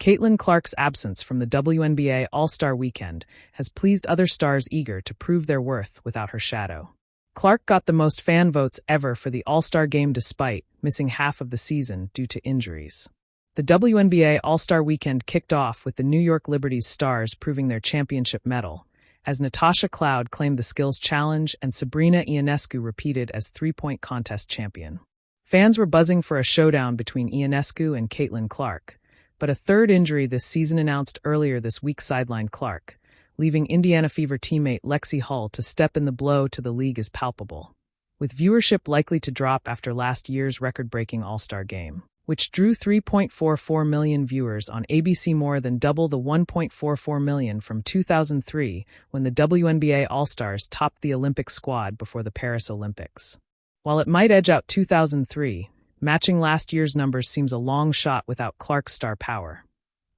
Caitlin Clark's absence from the WNBA All Star Weekend has pleased other stars eager to prove their worth without her shadow. Clark got the most fan votes ever for the All-Star game despite missing half of the season due to injuries. The WNBA All-Star Weekend kicked off with the New York Liberty's stars proving their championship mettle, as Natasha Cloud claimed the skills challenge and Sabrina Ionescu repeated as three-point contest champion. Fans were buzzing for a showdown between Ionescu and Caitlin Clark, but a third injury this season announced earlier this week sidelined Clark, leaving Indiana Fever teammate Lexie Hull to step in the blow to the league is palpable, with viewership likely to drop after last year's record-breaking All-Star game, which drew 3.44 million viewers on ABC, more than double the 1.44 million from 2003 when the WNBA All-Stars topped the Olympic squad before the Paris Olympics. While it might edge out 2003, matching last year's numbers seems a long shot without Clark's star power.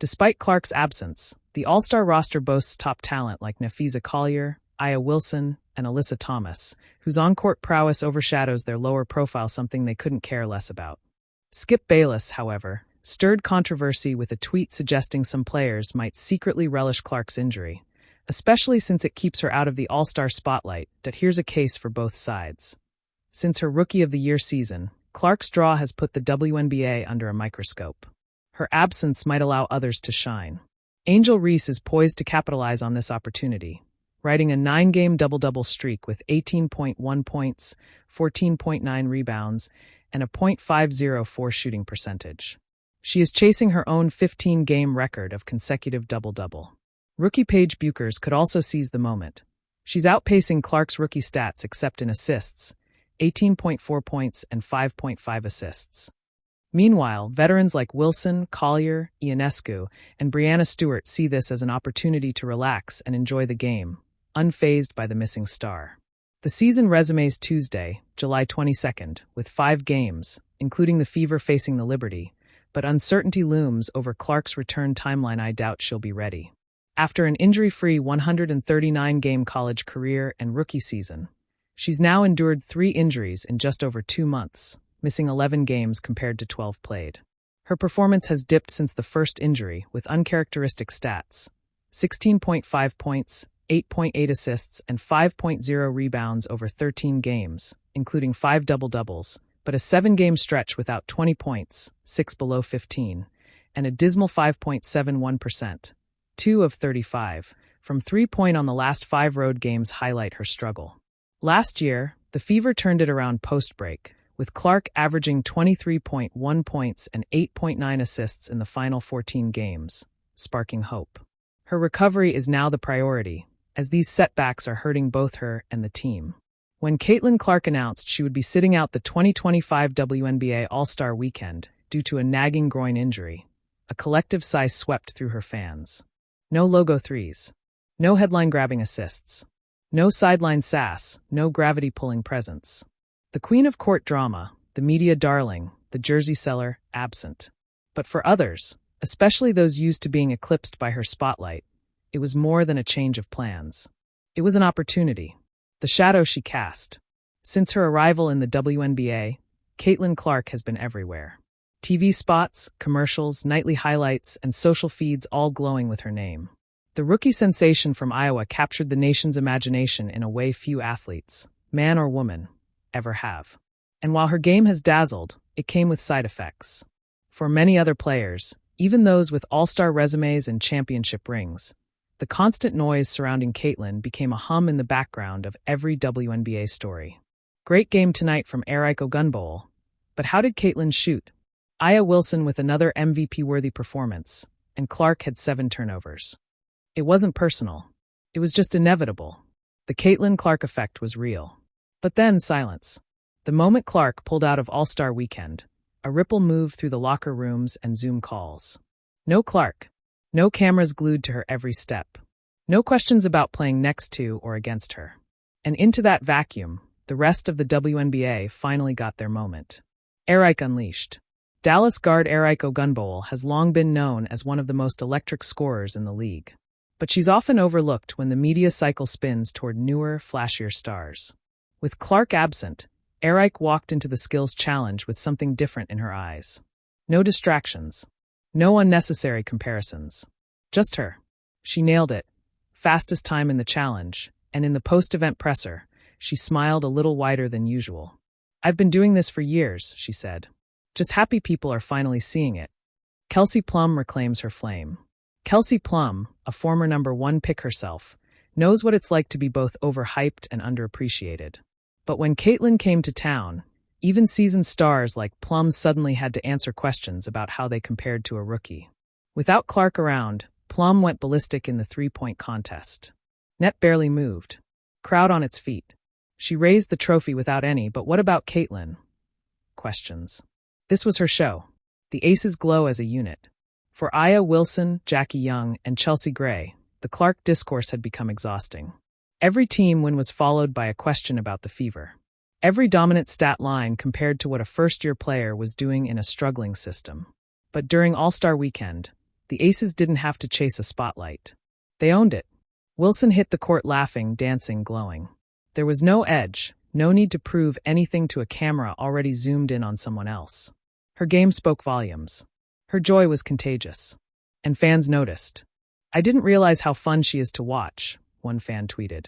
Despite Clark's absence, the All-Star roster boasts top talent like Napheesa Collier, Ionescu Wilson, and Alyssa Thomas, whose on-court prowess overshadows their lower profile, something they couldn't care less about. Skip Bayless, however, stirred controversy with a tweet suggesting some players might secretly relish Clark's injury, especially since it keeps her out of the All-Star spotlight. That here's a case for both sides. Since her Rookie of the Year season, Clark's draw has put the WNBA under a microscope. Her absence might allow others to shine. Angel Reese is poised to capitalize on this opportunity, riding a 9-game double-double streak with 18.1 points, 14.9 rebounds, and a .504 shooting percentage. She is chasing her own 15-game record of consecutive double-double. Rookie Paige Buchers could also seize the moment. She's outpacing Clark's rookie stats except in assists, 18.4 points and 5.5 assists. Meanwhile, veterans like Wilson, Collier, Ionescu, and Breanna Stewart see this as an opportunity to relax and enjoy the game, unfazed by the missing star. The season resumes Tuesday, July 22nd, with 5 games, including the Fever facing the Liberty, but uncertainty looms over Clark's return timeline. I doubt she'll be ready. After an injury-free 139-game college career and rookie season, she's now endured 3 injuries in just over 2 months, missing 11 games compared to 12 played. Her performance has dipped since the first injury with uncharacteristic stats: 16.5 points, 8.8 assists, and 5.0 rebounds over 13 games, including 5 double-doubles, but a 7-game stretch without 20 points, 6 below 15, and a dismal 5.71%, 2 of 35, from 3-point on the last 5 road games highlight her struggle. Last year, the Fever turned it around post-break, with Clark averaging 23.1 points and 8.9 assists in the final 14 games, sparking hope. Her recovery is now the priority, as these setbacks are hurting both her and the team. When Caitlin Clark announced she would be sitting out the 2025 WNBA All Star Weekend due to a nagging groin injury, a collective sigh swept through her fans. No logo threes. No headline-grabbing assists. No sideline sass, no gravity-pulling presence. The queen of court drama, the media darling, the jersey seller, absent. But for others, especially those used to being eclipsed by her spotlight, it was more than a change of plans. It was an opportunity, the shadow she cast. Since her arrival in the WNBA, Caitlin Clark has been everywhere. TV spots, commercials, nightly highlights, and social feeds all glowing with her name. The rookie sensation from Iowa captured the nation's imagination in a way few athletes, man or woman, ever have. And while her game has dazzled, it came with side effects. For many other players, even those with all-star resumes and championship rings, the constant noise surrounding Caitlin became a hum in the background of every WNBA story. Great game tonight from Ionescu Gunbowl. But how did Caitlin shoot? Ionescu Wilson with another MVP-worthy performance, and Clark had 7 turnovers. It wasn't personal. It was just inevitable. The Caitlin Clark effect was real. But then silence. The moment Clark pulled out of All-Star Weekend, a ripple moved through the locker rooms and Zoom calls. No Clark. No cameras glued to her every step. No questions about playing next to or against her. And into that vacuum, the rest of the WNBA finally got their moment. Ionescu unleashed. Dallas guard Ionescu Gunbowl has long been known as one of the most electric scorers in the league. But she's often overlooked when the media cycle spins toward newer, flashier stars. With Clark absent, Ionescu walked into the skills challenge with something different in her eyes. No distractions. No unnecessary comparisons. Just her. She nailed it. Fastest time in the challenge, and in the post-event presser, she smiled a little wider than usual. "I've been doing this for years," she said. "Just happy people are finally seeing it." Kelsey Plum reclaims her flame. Kelsey Plum, a former #1 pick herself, knows what it's like to be both overhyped and underappreciated. But when Caitlin came to town, even seasoned stars like Plum suddenly had to answer questions about how they compared to a rookie. Without Clark around, Plum went ballistic in the three-point contest. Net barely moved. Crowd on its feet. She raised the trophy without any, but what about Caitlin? Questions. This was her show. The aces glow as a unit. For Aya Wilson, Jackie Young, and Chelsea Gray, the Clark discourse had become exhausting. Every team win was followed by a question about the fever. Every dominant stat line compared to what a first-year player was doing in a struggling system. But during All-Star Weekend, the aces didn't have to chase a spotlight. They owned it. Wilson hit the court laughing, dancing, glowing. There was no edge, no need to prove anything to a camera already zoomed in on someone else. Her game spoke volumes. Her joy was contagious. And fans noticed. "I didn't realize how fun she is to watch," one fan tweeted.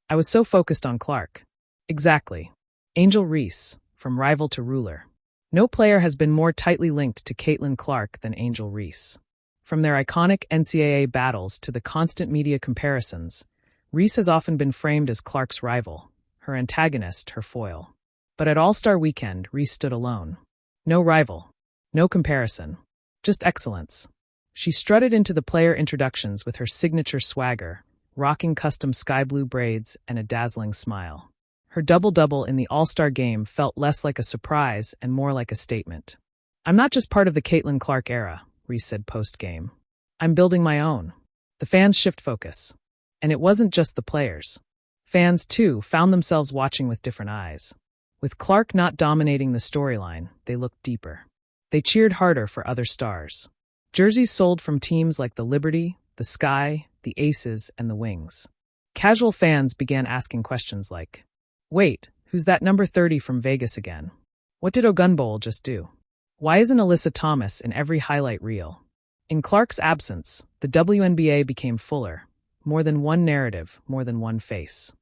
"I was so focused on Clark." Exactly. Angel Reese, from rival to ruler. No player has been more tightly linked to Caitlin Clark than Angel Reese. From their iconic NCAA battles to the constant media comparisons, Reese has often been framed as Clark's rival, her antagonist, her foil. But at All-Star Weekend, Reese stood alone. No rival. No comparison. Just excellence. She strutted into the player introductions with her signature swagger, rocking custom sky blue braids and a dazzling smile. Her double-double in the All-Star game felt less like a surprise and more like a statement. "I'm not just part of the Caitlin Clark era," Reese said post-game. "I'm building my own." The fans shift focus. And it wasn't just the players. Fans, too, found themselves watching with different eyes. With Clark not dominating the storyline, they looked deeper. They cheered harder for other stars. Jerseys sold from teams like the Liberty, the Sky, the Aces, and the Wings. Casual fans began asking questions like, "Wait, who's that number 30 from Vegas again? What did Ogunbowl just do? Why isn't Alyssa Thomas in every highlight reel?" In Clark's absence, the WNBA became fuller. More than one narrative, more than one face.